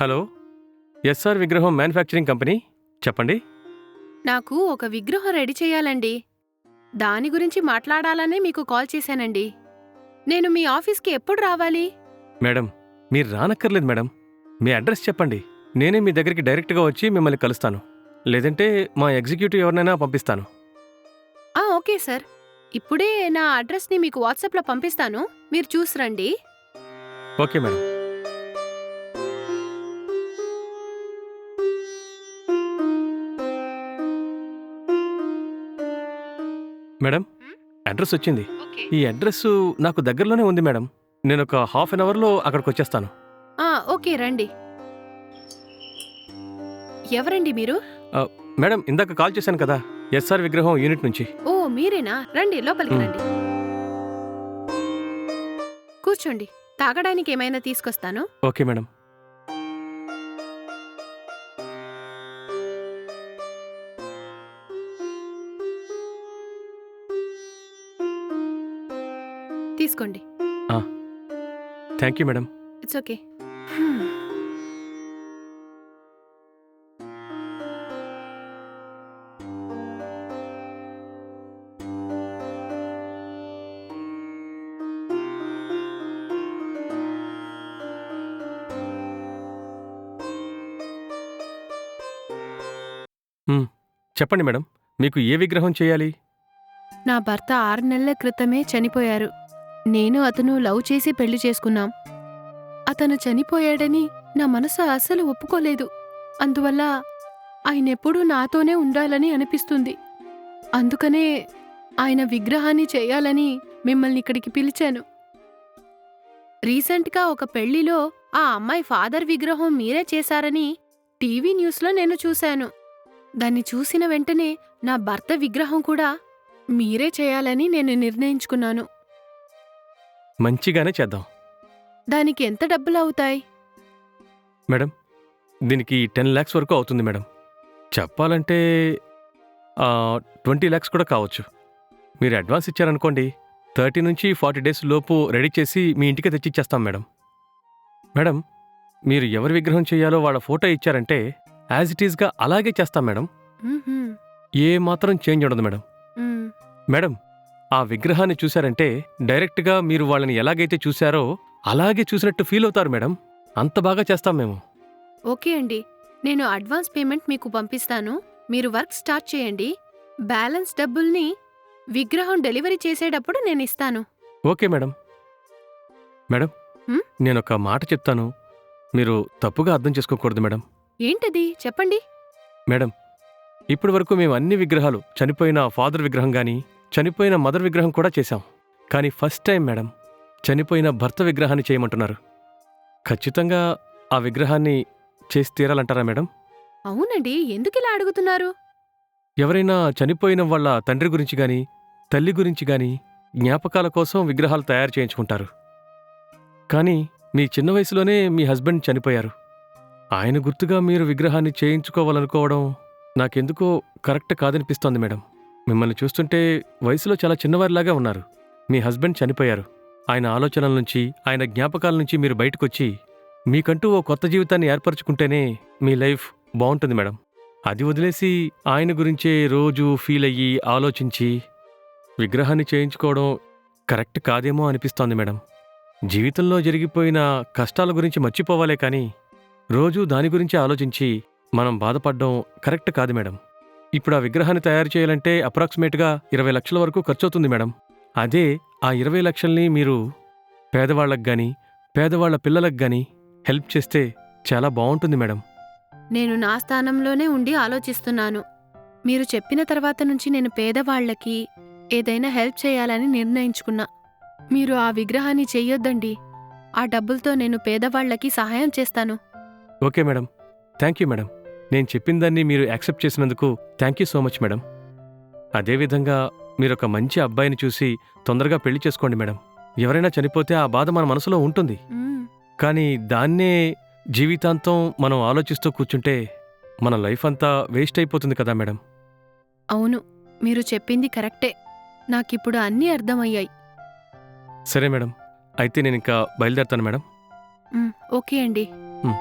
Hello, SR విగ్రహం manufacturing company చెప్పండి. నాకు ఒక విగ్రహం రెడీ చేయాలండి. దాని గురించి మాట్లాడాలనే మీకు కాల్ చేశానండి. నేను మీ ఆఫీస్కి ఎప్పుడు రావాలి? మేడం, మీరు రానక్కర్లేదు మేడం. మీ అడ్రస్ చెప్పండి. నేనే మీ దగ్గరికి డైరెక్ట్గా వచ్చి మిమ్మల్ని కలుస్తాను. లేదంటే మా ఎగ్జిక్యూటివ్ ఎవరినైనా పంపిస్తాను. Okay sir. ఇప్పుడే నా అడ్రస్ని మీకు వాట్సాప్లో పంపిస్తాను. మీరు చూసిరండి. Okay madam. మేడం, అడ్రస్ వచ్చింది. ఈ అడ్రస్ నాకు దగ్గరలోనే ఉంది మేడం. నేను ఒక హాఫ్ అన్ అవర్లో అక్కడికి వచ్చేస్తాను. ఓకే రండి. ఎవరండి మీరు? మేడం, ఇందాక కాల్ చేశాను కదా, ఎస్ఆర్ విగ్రహం యూనిట్ నుంచి. ఓ మీరేనా? రండి లోపలికి రండి. కూర్చోండి. తాగడానికి ఏమైనా తీసుకొస్తాను. Okay madam. తీసుకోండి. Thank you madam. It's okay. చెప్పండి మేడం, మీకు ఏ విగ్రహం చేయాలి? నా భర్త 6 నెలల క్రితమే చనిపోయారు. నేను అతను లవ్ చేసి పెళ్లి చేసుకున్నాం. అతను చనిపోయాడని నా మనసు అస్సలు ఒప్పుకోలేదు. అందువల్ల ఆయనెప్పుడూ నాతోనే ఉండాలని అనిపిస్తుంది. అందుకనే ఆయన విగ్రహాన్ని చేయాలని మిమ్మల్ని ఇక్కడికి పిలిచాను. రీసెంట్గా ఒక పెళ్లిలో ఆ అమ్మాయి ఫాదర్ విగ్రహం మీరే చేశారని టీవీ న్యూస్లో నేను చూశాను. దాన్ని చూసిన వెంటనే నా భర్త విగ్రహం కూడా మీరే చేయాలని నేను నిర్ణయించుకున్నాను. మంచిగానే చేద్దాం. దానికి ఎంత డబ్బులవుతాయి? మేడం, దీనికి 10 lakhs వరకు అవుతుంది మేడం. చెప్పాలంటే 20 lakhs కూడా కావచ్చు. మీరు అడ్వాన్స్ ఇచ్చారనుకోండి, 30 నుంచి 40 days లోపు రెడీ చేసి మీ ఇంటికి తెచ్చిచ్చేస్తాం మేడం. మేడం, మీరు ఎవరి విగ్రహం చేయాలో వాళ్ళ ఫోటో ఇచ్చారంటే యాజ్ ఇట్ ఈస్గా అలాగే చేస్తాం మేడం. మ్మ్హ్మ్. ఏ మాత్రం చేంజ్ ఉండదు మేడం. మ్మ్. మేడం, ఆ విగ్రహాన్ని చూశారంటే డైరెక్ట్గా మీరు వాళ్ళని ఎలాగైతే చూశారో అలాగే చూసినట్టు ఫీల్ అవుతారు మేడం. అంత బాగా చేస్తాం మేము. ఓకే అండి. నేను అడ్వాన్స్ పేమెంట్ మీకు పంపిస్తాను. మీరు వర్క్ స్టార్ట్ చేయండి. బ్యాలెన్స్ డబ్బుల్ని విగ్రహం డెలివరీ చేసేటప్పుడు నేను ఇస్తాను. Okay madam. మేడం, హ్మ్? నేనొక మాట చెప్తాను, మీరు తప్పుగా అర్థం చేసుకోకూడదు మేడం. ఏంటది చెప్పండి. మేడం, ఇప్పటి వరకు మేము అన్ని విగ్రహాలు, చనిపోయిన ఫాదర్ విగ్రహం కానీ చనిపోయిన మదర్ విగ్రహం కూడా చేశాం. కానీ ఫస్ట్ టైం మేడం, చనిపోయిన భర్త విగ్రహాన్ని చేయమంటున్నారు. ఖచ్చితంగా ఆ విగ్రహాన్ని చేసి తీరాలంటారా మేడం? అవునండి, ఎందుకిలా అడుగుతున్నారు? ఎవరైనా చనిపోయిన వాళ్ళ తండ్రి గురించి గాని తల్లి గురించి గాని జ్ఞాపకాల కోసం విగ్రహాలు తయారు చేయించుకుంటారు. కానీ మీ చిన్న వయసులోనే మీ హస్బెండ్ చనిపోయారు. ఆయన గుర్తుగా మీరు విగ్రహాన్ని చేయించుకోవాలనుకోవడం నాకెందుకో కరెక్ట్ కాదనిపిస్తోంది మేడం. మిమ్మల్ని చూస్తుంటే వయసులో చాలా చిన్నవారిలాగా ఉన్నారు. మీ హస్బెండ్ చనిపోయారు. ఆయన ఆలోచనల నుంచి, ఆయన జ్ఞాపకాల నుంచి మీరు బయటకొచ్చి మీకంటూ ఓ కొత్త జీవితాన్ని ఏర్పరచుకుంటేనే మీ లైఫ్ బాగుంటుంది మేడం. అది వదిలేసి ఆయన గురించే రోజూ ఫీల్ అయ్యి ఆలోచించి విగ్రహాన్ని చేయించుకోవడం కరెక్ట్ కాదేమో అనిపిస్తోంది మేడం. జీవితంలో జరిగిపోయిన కష్టాల గురించి మర్చిపోవాలే కానీ రోజూ దాని గురించి ఆలోచించి మనం బాధపడడం కరెక్ట్ కాదు మేడం. ఇప్పుడు ఆ విగ్రహాన్ని తయారు చేయాలంటే అప్రాక్సిమేట్గా 20 లక్షల వరకు ఖర్చవుతుంది మేడం. అదే ఆ 20 లక్షల్ని మీరు పేదవాళ్లకు గాని పేదవాళ్ల పిల్లలకు గాని హెల్ప్ చేస్తే చాలా బాగుంటుంది మేడం. నేను నా స్థానంలోనే ఉండి ఆలోచిస్తున్నాను. మీరు చెప్పిన తర్వాత నుంచి నేను పేదవాళ్లకి ఏదైనా హెల్ప్ చేయాలని నిర్ణయించుకున్నా. మీరు ఆ విగ్రహాన్ని చెయ్యొద్దండి. ఆ డబ్బులతో నేను పేదవాళ్లకి సహాయం చేస్తాను. Okay madam, thank you madam. నేను చెప్పిందాన్ని మీరు యాక్సెప్ట్ చేసినందుకు thank you so much madam. అదేవిధంగా మీరొక మంచి అబ్బాయిని చూసి తొందరగా పెళ్లి చేసుకోండి మేడం. ఎవరైనా చనిపోతే ఆ బాధ మన మనసులో ఉంటుంది. మ్మ్. కానీ దాన్నే జీవితాంతం మనం ఆలోచిస్తూ కూర్చుంటే మన లైఫ్ అంతా వేస్ట్ అయిపోతుంది కదా మేడం. అవును, మీరు చెప్పింది కరెక్టే. నాకిప్పుడు అన్నీ అర్థమయ్యాయి. సరే మేడం, అయితే నేను ఇంకా బయలుదేరుతాను మేడం. ఓకే అండి. మ్.